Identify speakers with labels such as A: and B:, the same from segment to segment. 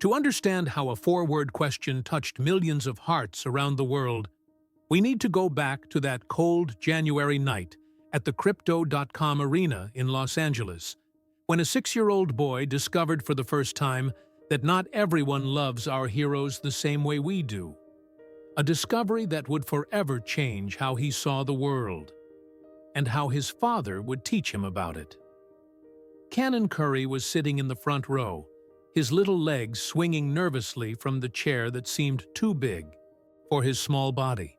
A: To understand how a four-word question touched millions of hearts around the world, we need to go back to that cold January night at the Crypto.com arena in Los Angeles, when a 6-year-old boy discovered for the first time that not everyone loves our heroes the same way we do. A discovery that would forever change how he saw the world, and how his father would teach him about it. Cannon Curry was sitting in the front row, his little legs swinging nervously from the chair that seemed too big for his small body.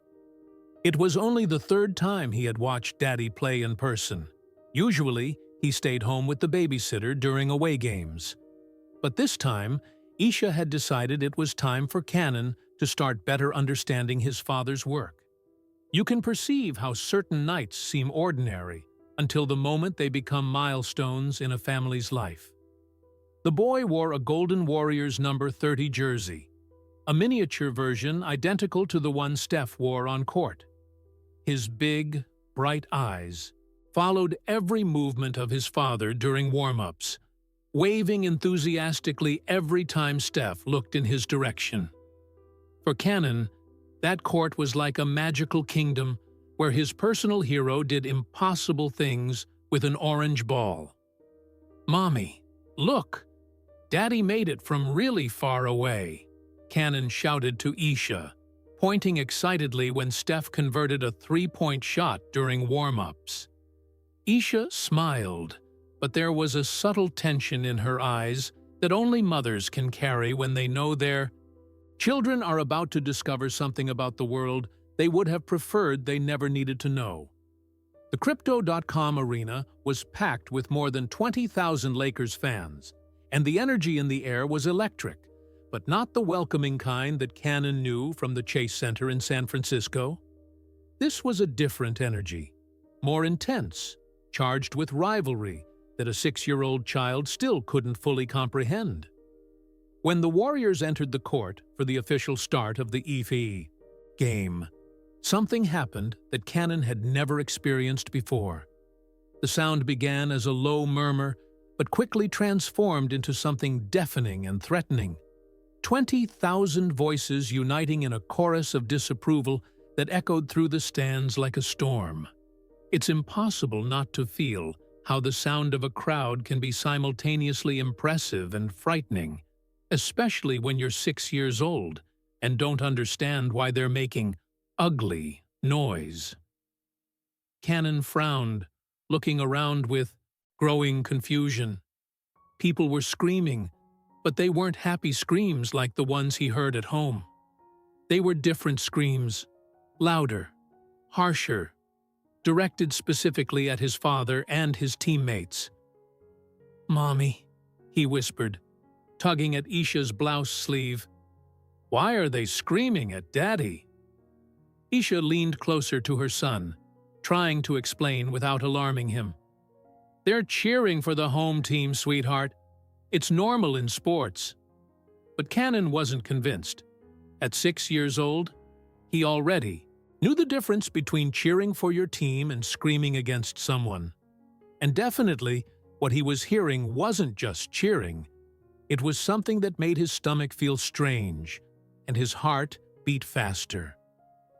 A: It was only the third time he had watched Daddy play in person. Usually, he stayed home with the babysitter during away games. But this time, Isha had decided it was time for Cannon to start better understanding his father's work. You can perceive how certain nights seem ordinary until the moment they become milestones in a family's life. The boy wore a Golden Warriors number 30 jersey, a miniature version identical to the one Steph wore on court. His big, bright eyes followed every movement of his father during warm-ups, waving enthusiastically every time Steph looked in his direction. For Cannon, that court was like a magical kingdom where his personal hero did impossible things with an orange ball. "Mommy, look! Daddy made it from really far away," Cannon shouted to Isha, pointing excitedly when Steph converted a three-point shot during warm-ups. Isha smiled, but there was a subtle tension in her eyes that only mothers can carry when they know their children are about to discover something about the world they would have preferred they never needed to know. The Crypto.com arena was packed with more than 20,000 Lakers fans, and the energy in the air was electric, but not the welcoming kind that Cannon knew from the Chase Center in San Francisco. This was a different energy, more intense, charged with rivalry that a 6-year-old child still couldn't fully comprehend. When the Warriors entered the court for the official start of the EFE game, something happened that Cannon had never experienced before. The sound began as a low murmur, but quickly transformed into something deafening and threatening. 20,000 voices uniting in a chorus of disapproval that echoed through the stands like a storm. It's impossible not to feel how the sound of a crowd can be simultaneously impressive and frightening, especially when you're 6 years old and don't understand why they're making ugly noise. Cannon frowned, looking around with growing confusion. People were screaming, but they weren't happy screams like the ones he heard at home. They were different screams, louder, harsher, directed specifically at his father and his teammates. "Mommy," he whispered, tugging at Isha's blouse sleeve. "Why are they screaming at Daddy?" Isha leaned closer to her son, trying to explain without alarming him. "They're cheering for the home team, sweetheart. It's normal in sports." But Cannon wasn't convinced. At 6 years old, he already knew the difference between cheering for your team and screaming against someone. And definitely, what he was hearing wasn't just cheering. It was something that made his stomach feel strange, and his heart beat faster.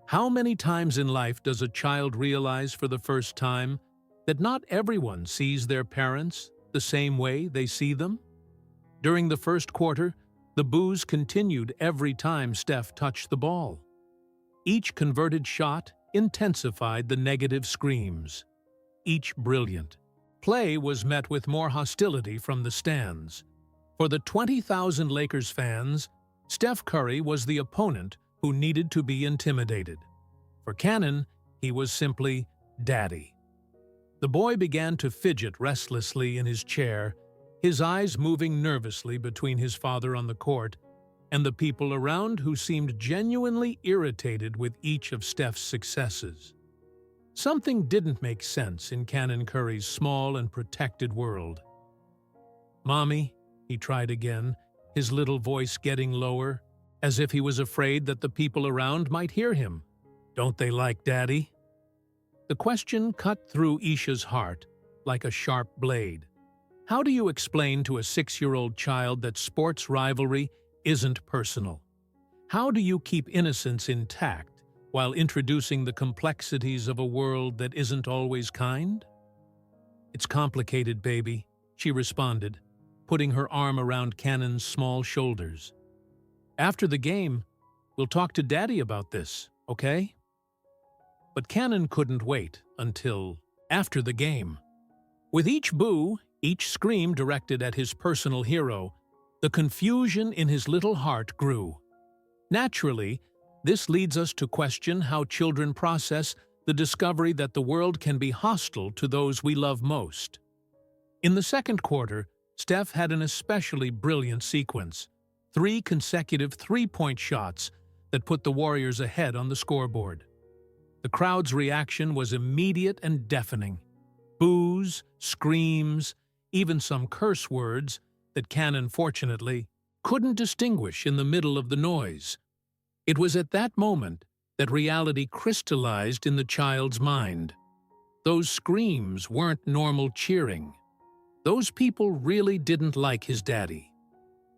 A: How many times in life does a child realize for the first time that not everyone sees their parents the same way they see them? During the first quarter, the boos continued every time Steph touched the ball. Each converted shot intensified the negative screams. Each brilliant play was met with more hostility from the stands. For the 20,000 Lakers fans, Steph Curry was the opponent who needed to be intimidated. For Cannon, he was simply Daddy. The boy began to fidget restlessly in his chair, his eyes moving nervously between his father on the court and the people around who seemed genuinely irritated with each of Steph's successes. Something didn't make sense in Cannon Curry's small and protected world. "Mommy," he tried again, his little voice getting lower, as if he was afraid that the people around might hear him. "Don't they like Daddy?" The question cut through Isha's heart like a sharp blade. How do you explain to a 6-year-old child that sports rivalry isn't personal? How do you keep innocence intact while introducing the complexities of a world that isn't always kind? It's complicated, baby, she responded, putting her arm around Cannon's small shoulders. After the game, we'll talk to Daddy about this, okay? But Cannon couldn't wait until after the game. With each boo, each scream directed at his personal hero, the confusion in his little heart grew. Naturally, this leads us to question how children process the discovery that the world can be hostile to those we love most. In the second quarter, Steph had an especially brilliant sequence, 3 consecutive three-point shots that put the Warriors ahead on the scoreboard. The crowd's reaction was immediate and deafening. Boos, screams, even some curse words that Cannon, fortunately, couldn't distinguish in the middle of the noise. It was at that moment that reality crystallized in the child's mind. Those screams weren't normal cheering. Those people really didn't like his daddy.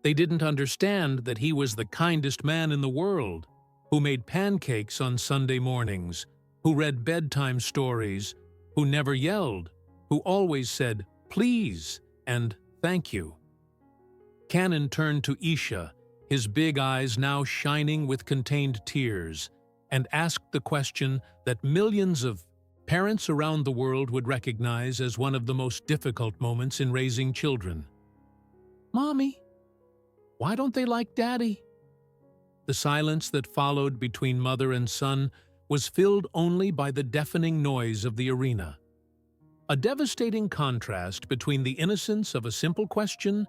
A: They didn't understand that he was the kindest man in the world, who made pancakes on Sunday mornings, who read bedtime stories, who never yelled, who always said, "Please," and "Thank you." Cannon turned to Isha, his big eyes now shining with contained tears, and asked the question that millions of parents around the world would recognize as one of the most difficult moments in raising children. "Mommy, why don't they like Daddy?" The silence that followed between mother and son was filled only by the deafening noise of the arena. A devastating contrast between the innocence of a simple question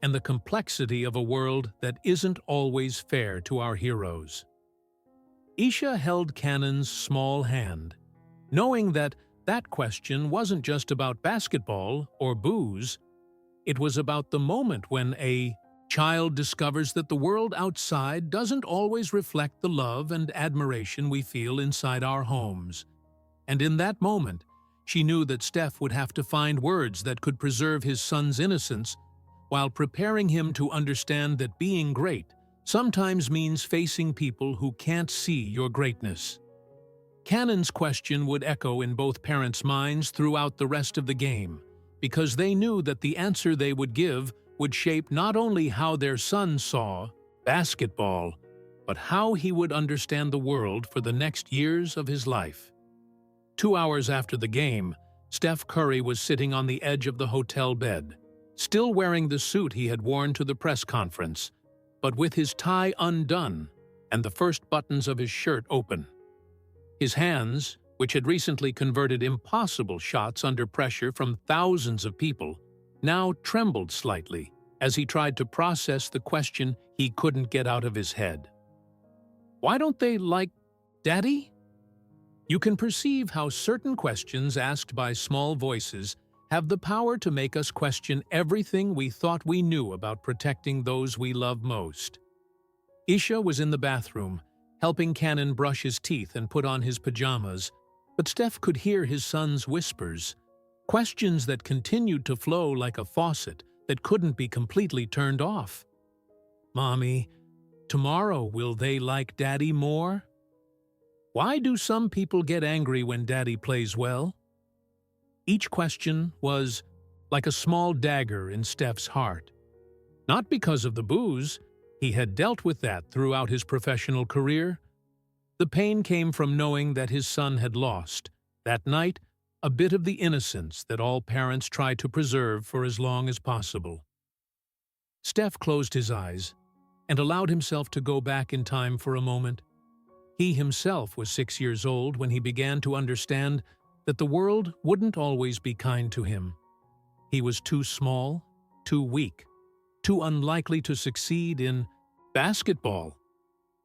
A: and the complexity of a world that isn't always fair to our heroes. Isha held Cannon's small hand, knowing that that question wasn't just about basketball or booze. It was about the moment when a child discovers that the world outside doesn't always reflect the love and admiration we feel inside our homes. And in that moment, she knew that Steph would have to find words that could preserve his son's innocence while preparing him to understand that being great sometimes means facing people who can't see your greatness. Cannon's question would echo in both parents' minds throughout the rest of the game, because they knew that the answer they would give would shape not only how their son saw basketball, but how he would understand the world for the next years of his life. 2 hours after the game, Steph Curry was sitting on the edge of the hotel bed, still wearing the suit he had worn to the press conference, but with his tie undone and the first buttons of his shirt open. His hands, which had recently converted impossible shots under pressure from thousands of people, now trembled slightly as he tried to process the question he couldn't get out of his head. "Why don't they like Daddy?" You can perceive how certain questions asked by small voices have the power to make us question everything we thought we knew about protecting those we love most. Isha was in the bathroom, helping Cannon brush his teeth and put on his pajamas, but Steph could hear his son's whispers, questions that continued to flow like a faucet that couldn't be completely turned off. "Mommy, tomorrow will they like Daddy more? Why do some people get angry when Daddy plays well?" Each question was like a small dagger in Steph's heart. Not because of the booze, he had dealt with that throughout his professional career. The pain came from knowing that his son had lost, that night, a bit of the innocence that all parents try to preserve for as long as possible. Steph closed his eyes and allowed himself to go back in time for a moment. He himself was 6 years old when he began to understand that the world wouldn't always be kind to him. He was too small, too weak, too unlikely to succeed in basketball.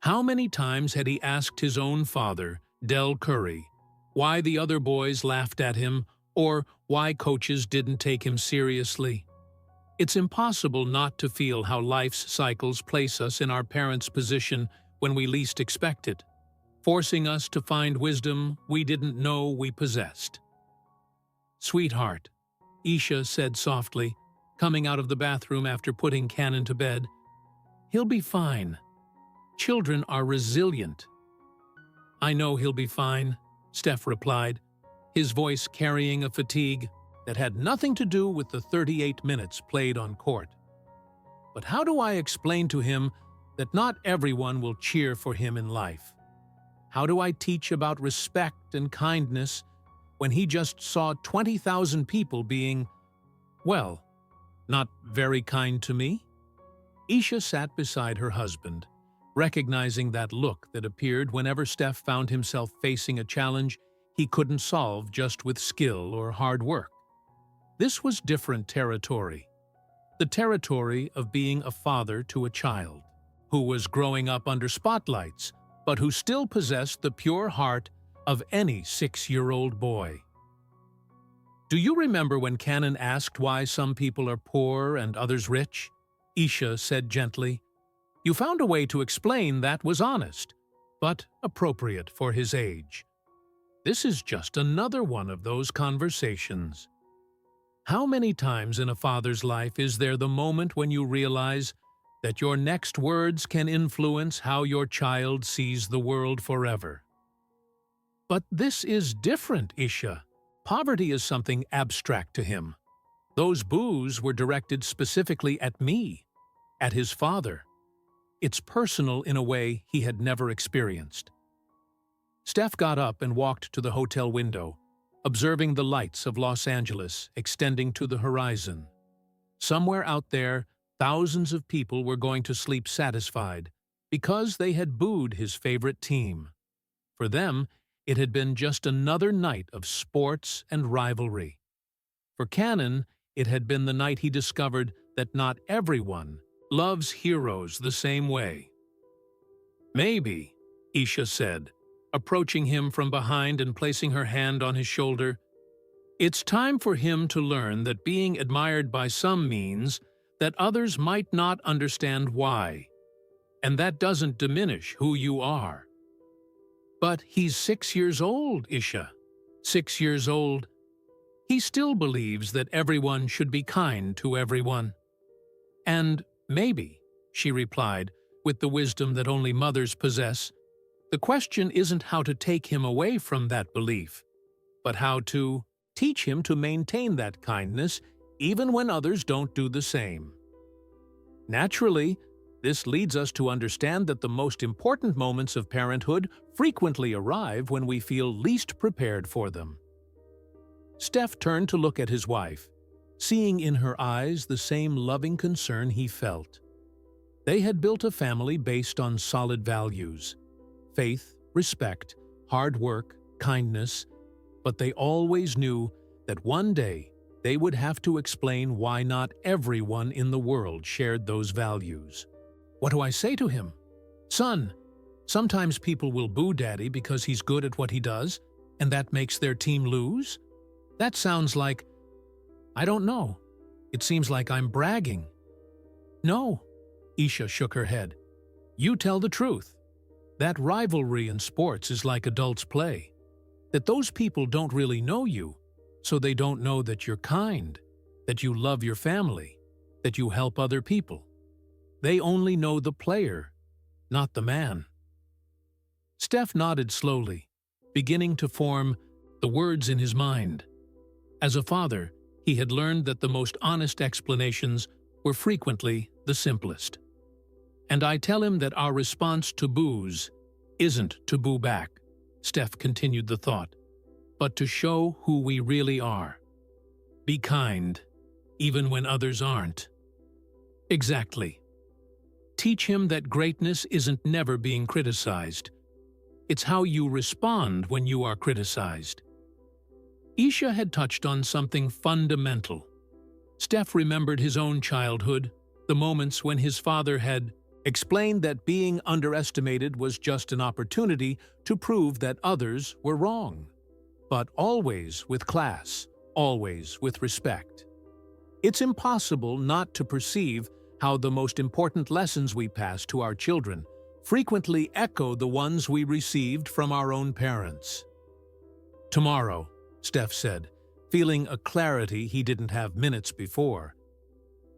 A: How many times had he asked his own father, Del Curry, why the other boys laughed at him or why coaches didn't take him seriously? It's impossible not to feel how life's cycles place us in our parents' position when we least expect it, forcing us to find wisdom we didn't know we possessed. "Sweetheart," Isha said softly, coming out of the bathroom after putting Cannon to bed. He'll be fine. Children are resilient. I know he'll be fine, Steph replied, his voice carrying a fatigue that had nothing to do with the 38 minutes played on court. But how do I explain to him that not everyone will cheer for him in life? How do I teach about respect and kindness when he just saw 20,000 people being, well, not very kind to me? Isha sat beside her husband, recognizing that look that appeared whenever Steph found himself facing a challenge he couldn't solve just with skill or hard work. This was different territory. The territory of being a father to a child, who was growing up under spotlights, but who still possessed the pure heart of any 6-year-old boy. Do you remember when Cannon asked why some people are poor and others rich? Isha said gently. You found a way to explain that was honest, but appropriate for his age. This is just another one of those conversations. How many times in a father's life is there the moment when you realize that your next words can influence how your child sees the world forever? But this is different, Isha. Poverty is something abstract to him. Those boos were directed specifically at me, at his father. It's personal in a way he had never experienced. Steph got up and walked to the hotel window, observing the lights of Los Angeles extending to the horizon. Somewhere out there, thousands of people were going to sleep satisfied because they had booed his favorite team. For them, it had been just another night of sports and rivalry. For Cannon, it had been the night he discovered that not everyone loves heroes the same way. Maybe, Isha said, approaching him from behind and placing her hand on his shoulder. It's time for him to learn that being admired by some means that others might not understand why, and that doesn't diminish who you are. But he's 6 years old, Isha. 6 years old. He still believes that everyone should be kind to everyone. And maybe, she replied, with the wisdom that only mothers possess, the question isn't how to take him away from that belief, but how to teach him to maintain that kindness even when others don't do the same. Naturally, this leads us to understand that the most important moments of parenthood frequently arrive when we feel least prepared for them. Steph turned to look at his wife, seeing in her eyes the same loving concern he felt. They had built a family based on solid values: faith, respect, hard work, kindness, but they always knew that one day they would have to explain why not everyone in the world shared those values. What do I say to him? Son, sometimes people will boo Daddy because he's good at what he does, and that makes their team lose? That sounds like, I don't know. It seems like I'm bragging. No, Isha shook her head. You tell the truth. That rivalry in sports is like adults play. That those people don't really know you, so they don't know that you're kind, that you love your family, that you help other people. They only know the player, not the man. Steph nodded slowly, beginning to form the words in his mind. As a father, he had learned that the most honest explanations were frequently the simplest. And I tell him that our response to boos isn't to boo back, Steph continued the thought, but to show who we really are. Be kind, even when others aren't. Exactly. Teach him that greatness isn't never being criticized. It's how you respond when you are criticized. Isha had touched on something fundamental. Steph remembered his own childhood, the moments when his father had explained that being underestimated was just an opportunity to prove that others were wrong, but always with class, always with respect. It's impossible not to perceive how the most important lessons we pass to our children frequently echo the ones we received from our own parents. Tomorrow, Steph said, feeling a clarity he didn't have minutes before.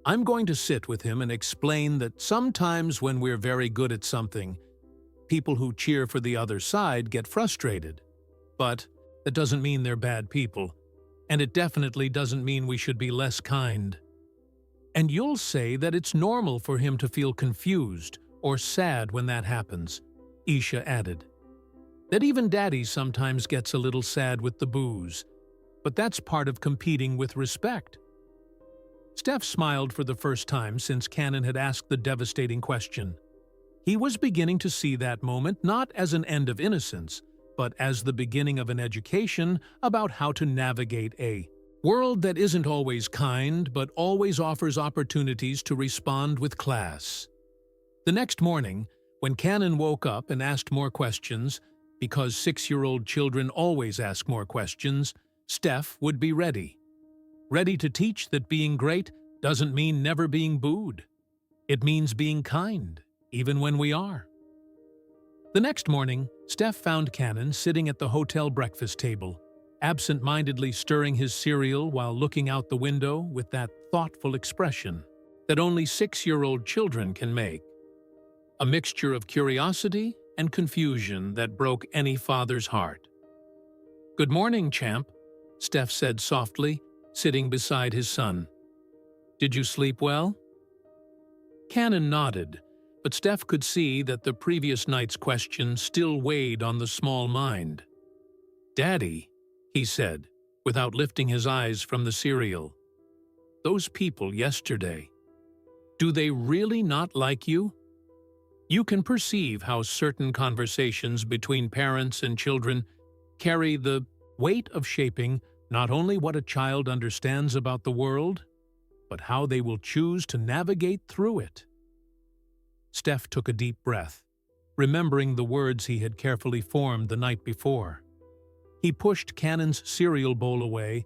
A: I'm going to sit with him and explain that sometimes when we're very good at something, people who cheer for the other side get frustrated. But that doesn't mean they're bad people, and it definitely doesn't mean we should be less kind. And you'll say that it's normal for him to feel confused or sad when that happens, Isha added. That even Daddy sometimes gets a little sad with the booze, but that's part of competing with respect. Steph smiled for the first time since Cannon had asked the devastating question. He was beginning to see that moment not as an end of innocence, but as the beginning of an education about how to navigate a world that isn't always kind but always offers opportunities to respond with class. The next morning, when Cannon woke up and asked more questions, because 6-year-old children always ask more questions, Steph would be ready. Ready to teach that being great doesn't mean never being booed. It means being kind, even when we are. The next morning, Steph found Cannon sitting at the hotel breakfast table, absent-mindedly stirring his cereal while looking out the window with that thoughtful expression that only 6-year-old children can make. A mixture of curiosity and confusion that broke any father's heart. "Good morning, champ," Steph said softly, sitting beside his son. "Did you sleep well?" Cannon nodded, but Steph could see that the previous night's question still weighed on the small mind. "Daddy," he said, without lifting his eyes from the cereal, "those people yesterday, do they really not like you?" You can perceive how certain conversations between parents and children carry the weight of shaping not only what a child understands about the world, but how they will choose to navigate through it. Steph took a deep breath, remembering the words he had carefully formed the night before. He pushed Cannon's cereal bowl away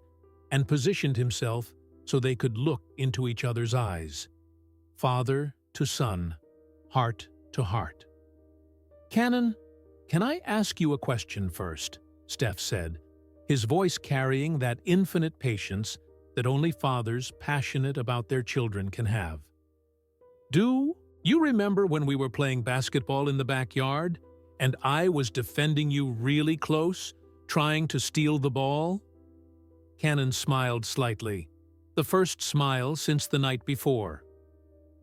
A: and positioned himself so they could look into each other's eyes. Father to son, heart to heart. "Cannon, can I ask you a question first?" Steph said, his voice carrying that infinite patience that only fathers passionate about their children can have. "Do you remember when we were playing basketball in the backyard, and I was defending you really close, trying to steal the ball?" Cannon smiled slightly, the first smile since the night before.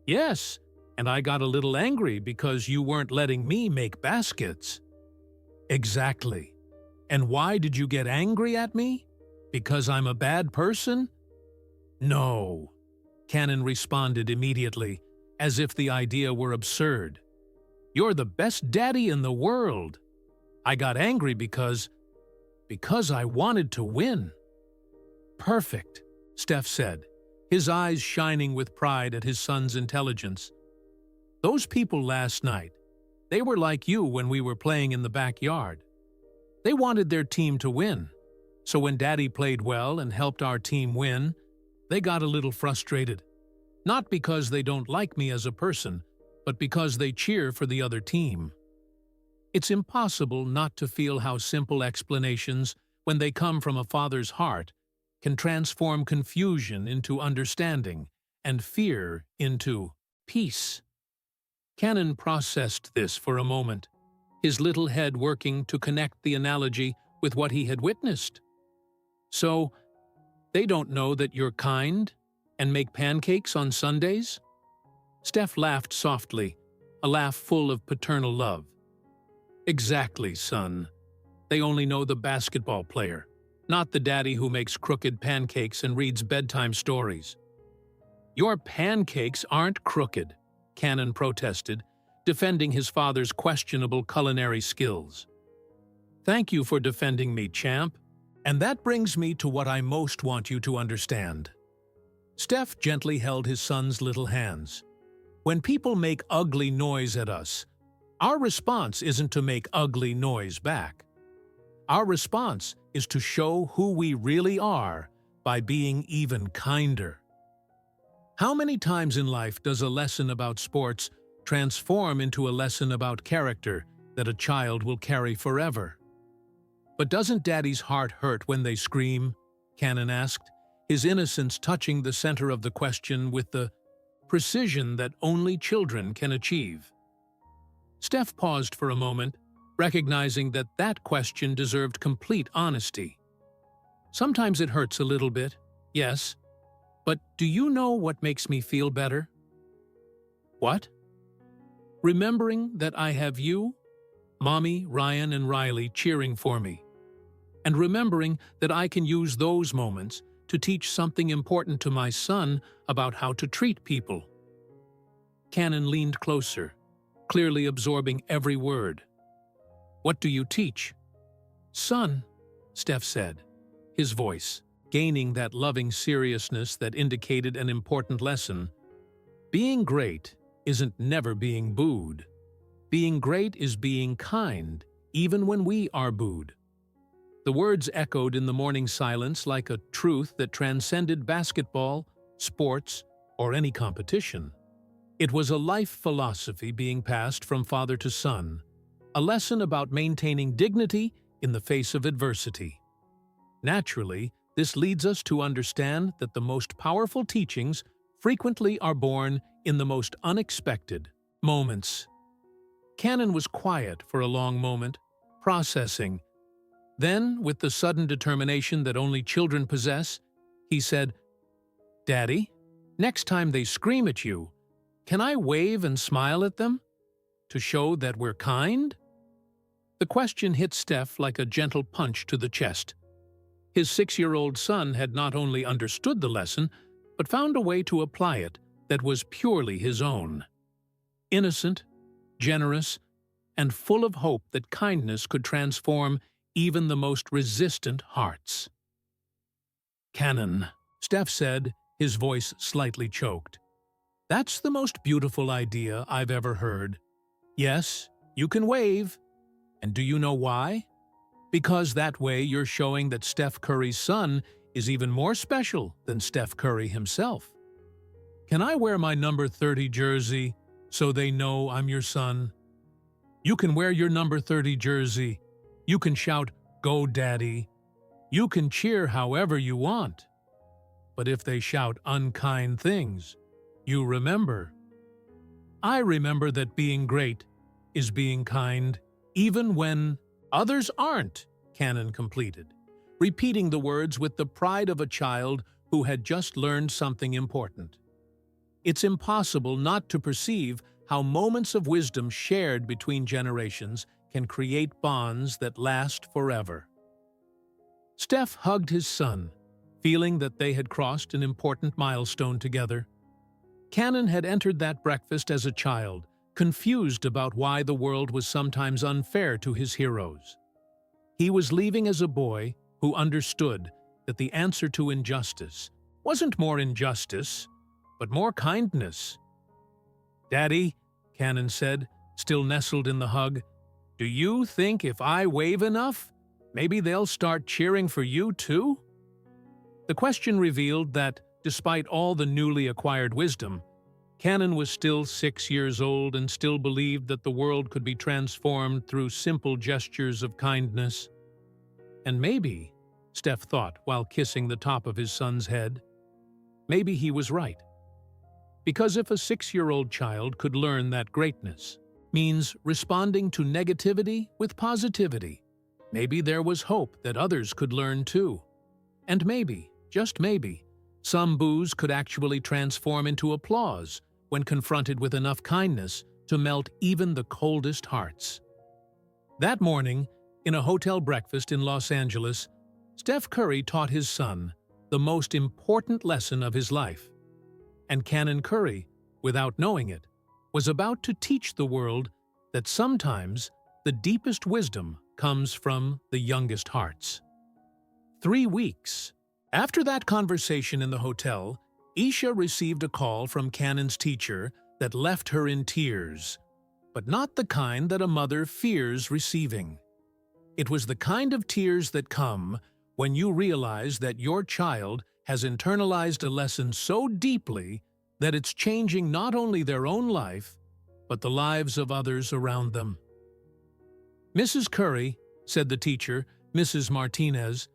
A: "Yes, and I got a little angry because you weren't letting me make baskets." "Exactly. And why did you get angry at me? Because I'm a bad person?" "No," Cannon responded immediately, as if the idea were absurd. "You're the best daddy in the world. I got angry because I wanted to win." "Perfect," Steph said, his eyes shining with pride at his son's intelligence. "Those people last night, they were like you when we were playing in the backyard. They wanted their team to win, so when Daddy played well and helped our team win, they got a little frustrated. Not because they don't like me as a person, but because they cheer for the other team." It's impossible not to feel how simple explanations, when they come from a father's heart, can transform confusion into understanding and fear into peace. Cannon processed this for a moment, his little head working to connect the analogy with what he had witnessed. "So, they don't know that you're kind and make pancakes on Sundays?" Steph laughed softly, a laugh full of paternal love. "Exactly, son. They only know the basketball player, not the daddy who makes crooked pancakes and reads bedtime stories." "Your pancakes aren't crooked," Cannon protested, defending his father's questionable culinary skills. "Thank you for defending me, champ. And that brings me to what I most want you to understand." Steph gently held his son's little hands. "When people make ugly noise at us, our response isn't to make ugly noise back. Our response is to show who we really are by being even kinder." How many times in life does a lesson about sports transform into a lesson about character that a child will carry forever? "But doesn't Daddy's heart hurt when they scream?" Cannon asked, his innocence touching the center of the question with the precision that only children can achieve. Steph paused for a moment, recognizing that that question deserved complete honesty. Sometimes it hurts a little bit, yes, but do you know what makes me feel better? What? Remembering that I have you, Mommy, Ryan, and Riley cheering for me. And remembering that I can use those moments to teach something important to my son about how to treat people. Cannon leaned closer, clearly absorbing every word. What do you teach? Son, Steph said, his voice gaining that loving seriousness that indicated an important lesson. Being great isn't never being booed. Being great is being kind, even when we are booed. The words echoed in the morning silence like a truth that transcended basketball, sports, or any competition. It was a life philosophy being passed from father to son, a lesson about maintaining dignity in the face of adversity. Naturally, this leads us to understand that the most powerful teachings frequently are born in the most unexpected moments. Cannon was quiet for a long moment, processing. Then, with the sudden determination that only children possess, he said, "Daddy, next time they scream at you, can I wave and smile at them? To show that we're kind?" The question hit Steph like a gentle punch to the chest. His 6-year-old son had not only understood the lesson, but found a way to apply it that was purely his own. Innocent, generous, and full of hope that kindness could transform even the most resistant hearts. "Cannon," Steph said, his voice slightly choked. "That's the most beautiful idea I've ever heard. Yes, you can wave. And do you know why? Because that way you're showing that Steph Curry's son is even more special than Steph Curry himself. Can I wear my number 30 jersey so they know I'm your son? You can wear your number 30 jersey. You can shout, 'Go, Daddy.' You can cheer however you want. But if they shout unkind things, you remember. I remember that being great is being kind, even when others aren't," Cannon completed, repeating the words with the pride of a child who had just learned something important. It's impossible not to perceive how moments of wisdom shared between generations can create bonds that last forever. Steph hugged his son, feeling that they had crossed an important milestone together. Cannon had entered that breakfast as a child, confused about why the world was sometimes unfair to his heroes. He was leaving as a boy who understood that the answer to injustice wasn't more injustice, but more kindness. "Daddy," Cannon said, still nestled in the hug, "do you think if I wave enough, maybe they'll start cheering for you too?" The question revealed that, despite all the newly acquired wisdom, Cannon was still 6 years old and still believed that the world could be transformed through simple gestures of kindness. And maybe, Steph thought while kissing the top of his son's head, maybe he was right. Because if a 6-year-old child could learn that greatness means responding to negativity with positivity, maybe there was hope that others could learn too. And maybe, just maybe, some boos could actually transform into applause when confronted with enough kindness to melt even the coldest hearts. That morning, in a hotel breakfast in Los Angeles, Steph Curry taught his son the most important lesson of his life. And Cannon Curry, without knowing it, was about to teach the world that sometimes the deepest wisdom comes from the youngest hearts. 3 weeks. After that conversation in the hotel, Isha received a call from Cannon's teacher that left her in tears, but not the kind that a mother fears receiving. It was the kind of tears that come when you realize that your child has internalized a lesson so deeply that it's changing not only their own life, but the lives of others around them. "Mrs. Curry," said the teacher, Mrs. Martinez,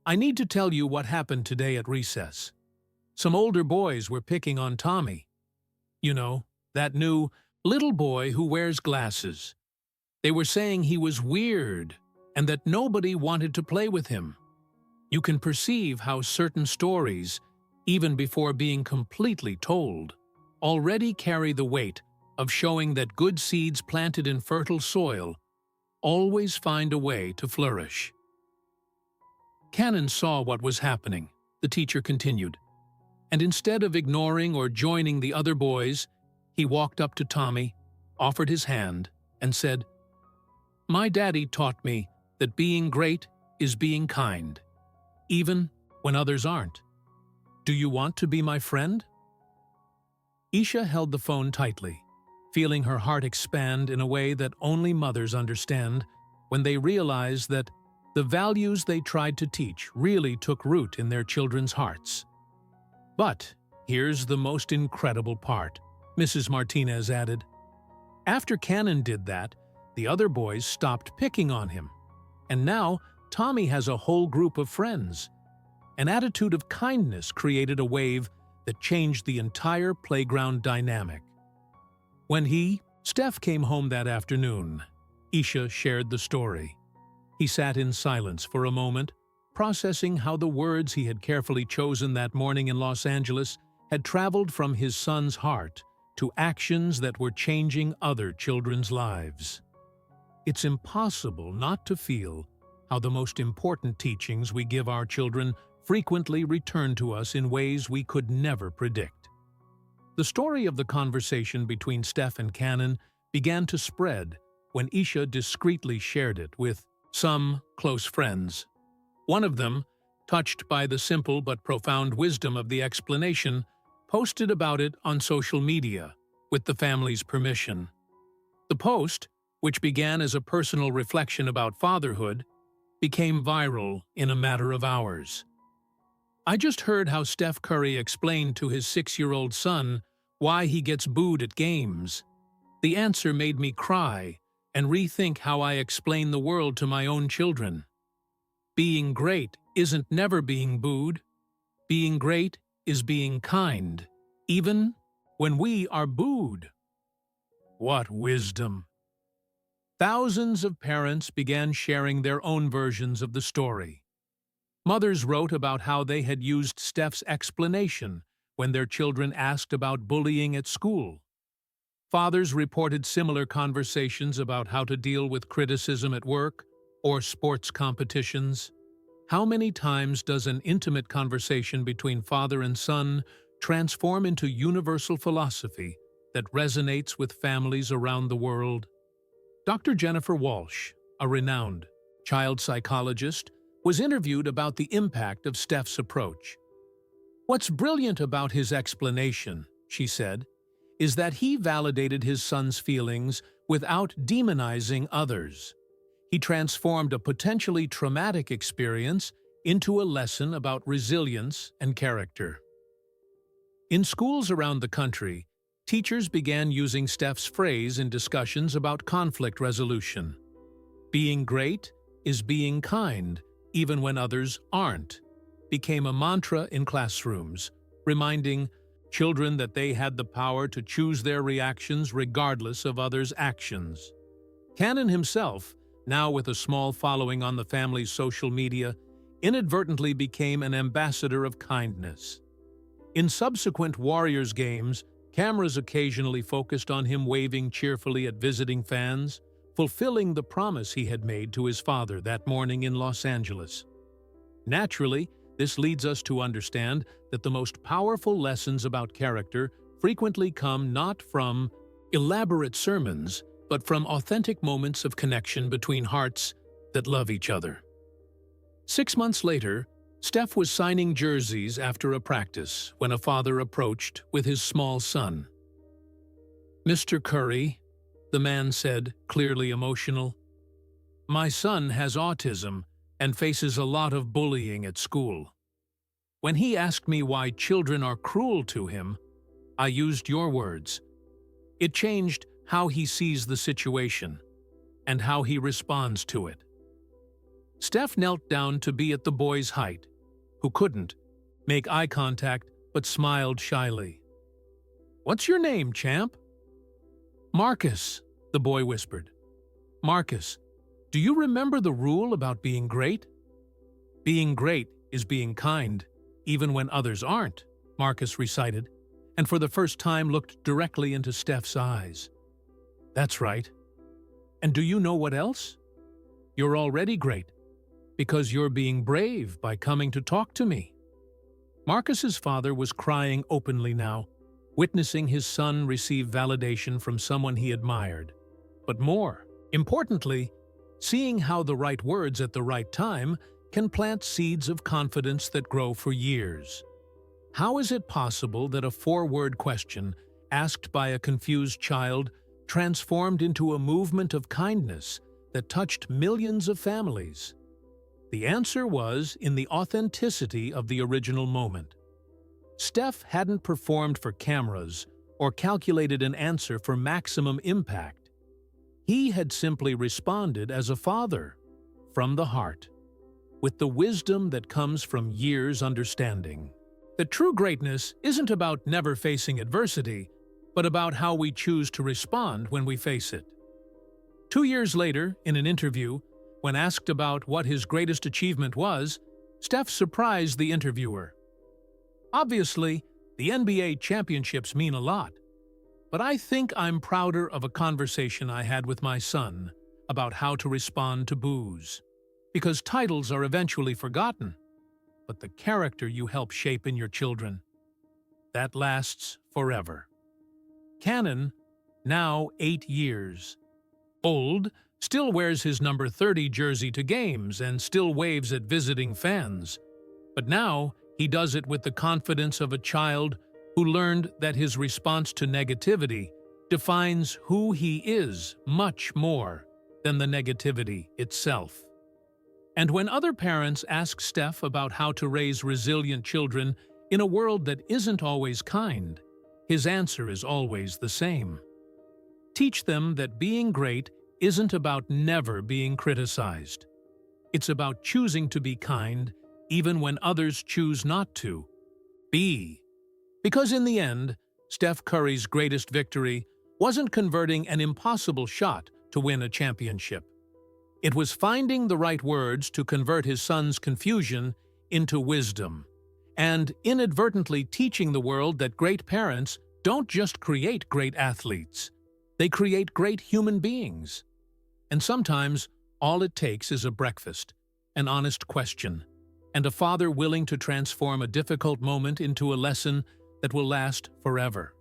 A: "I need to tell you what happened today at recess. Some older boys were picking on Tommy. You know, that new little boy who wears glasses. They were saying he was weird and that nobody wanted to play with him. You can perceive how certain stories, even before being completely told, already carry the weight of showing that good seeds planted in fertile soil always find a way to flourish. Cannon saw what was happening, the teacher continued, and instead of ignoring or joining the other boys, he walked up to Tommy, offered his hand, and said, "My daddy taught me that being great is being kind, even when others aren't. Do you want to be my friend?" Isha held the phone tightly, feeling her heart expand in a way that only mothers understand when they realize that the values they tried to teach really took root in their children's hearts. But here's the most incredible part, Mrs. Martinez added. After Cannon did that, the other boys stopped picking on him. And now Tommy has a whole group of friends. An attitude of kindness created a wave that changed the entire playground dynamic. When Steph came home that afternoon, Isha shared the story. He sat in silence for a moment, processing how the words he had carefully chosen that morning in Los Angeles had traveled from his son's heart to actions that were changing other children's lives. It's impossible not to feel how the most important teachings we give our children frequently return to us in ways we could never predict. The story of the conversation between Steph and Cannon began to spread when Isha discreetly shared it with some close friends. One of them, touched by the simple but profound wisdom of the explanation, posted about it on social media, with the family's permission. The post, which began as a personal reflection about fatherhood, became viral in a matter of hours. "I just heard how Steph Curry explained to his 6-year-old son why he gets booed at games. The answer made me cry and rethink how I explain the world to my own children. Being great isn't never being booed. Being great is being kind, even when we are booed." What wisdom! Thousands of parents began sharing their own versions of the story. Mothers wrote about how they had used Steph's explanation when their children asked about bullying at school. Fathers reported similar conversations about how to deal with criticism at work or sports competitions. How many times does an intimate conversation between father and son transform into universal philosophy that resonates with families around the world? Dr. Jennifer Walsh, a renowned child psychologist, was interviewed about the impact of Steph's approach. "What's brilliant about his explanation," she said, "is that he validated his son's feelings without demonizing others. He transformed a potentially traumatic experience into a lesson about resilience and character." In schools around the country, teachers began using Steph's phrase in discussions about conflict resolution. "Being great is being kind, even when others aren't," became a mantra in classrooms, reminding children that they had the power to choose their reactions regardless of others' actions. Cannon himself, now with a small following on the family's social media, inadvertently became an ambassador of kindness. In subsequent Warriors games, cameras occasionally focused on him waving cheerfully at visiting fans, fulfilling the promise he had made to his father that morning in Los Angeles. Naturally, this leads us to understand that the most powerful lessons about character frequently come not from elaborate sermons, but from authentic moments of connection between hearts that love each other. 6 months later, Steph was signing jerseys after a practice when a father approached with his small son. "Mr. Curry," the man said, clearly emotional, "my son has autism and faces a lot of bullying at school. When he asked me why children are cruel to him, I used your words. It changed how he sees the situation and how he responds to it." Steph knelt down to be at the boy's height, who couldn't make eye contact but smiled shyly. "What's your name, champ?" "Marcus," the boy whispered. "Marcus, do you remember the rule about being great?" "Being great is being kind, even when others aren't," Marcus recited, and for the first time looked directly into Steph's eyes. "That's right. And do you know what else? You're already great, because you're being brave by coming to talk to me." Marcus's father was crying openly now, witnessing his son receive validation from someone he admired. But more importantly, seeing how the right words at the right time can plant seeds of confidence that grow for years. How is it possible that a four-word question asked by a confused child transformed into a movement of kindness that touched millions of families? The answer was in the authenticity of the original moment. Steph hadn't performed for cameras or calculated an answer for maximum impact. He had simply responded as a father, from the heart, with the wisdom that comes from years' understanding. That true greatness isn't about never facing adversity, but about how we choose to respond when we face it. 2 years later, in an interview, when asked about what his greatest achievement was, Steph surprised the interviewer. "Obviously, the NBA championships mean a lot, but I think I'm prouder of a conversation I had with my son about how to respond to boos. Because titles are eventually forgotten, but the character you help shape in your children, that lasts forever." Cannon, now 8 years old, still wears his number 30 jersey to games and still waves at visiting fans. But now he does it with the confidence of a child who learned that his response to negativity defines who he is much more than the negativity itself. And when other parents ask Steph about how to raise resilient children in a world that isn't always kind, his answer is always the same. Teach them that being great isn't about never being criticized. It's about choosing to be kind even when others choose not to. Be. Because in the end, Steph Curry's greatest victory wasn't converting an impossible shot to win a championship. It was finding the right words to convert his son's confusion into wisdom, and inadvertently teaching the world that great parents don't just create great athletes, they create great human beings. And sometimes, all it takes is a breakfast, an honest question, and a father willing to transform a difficult moment into a lesson that will last forever.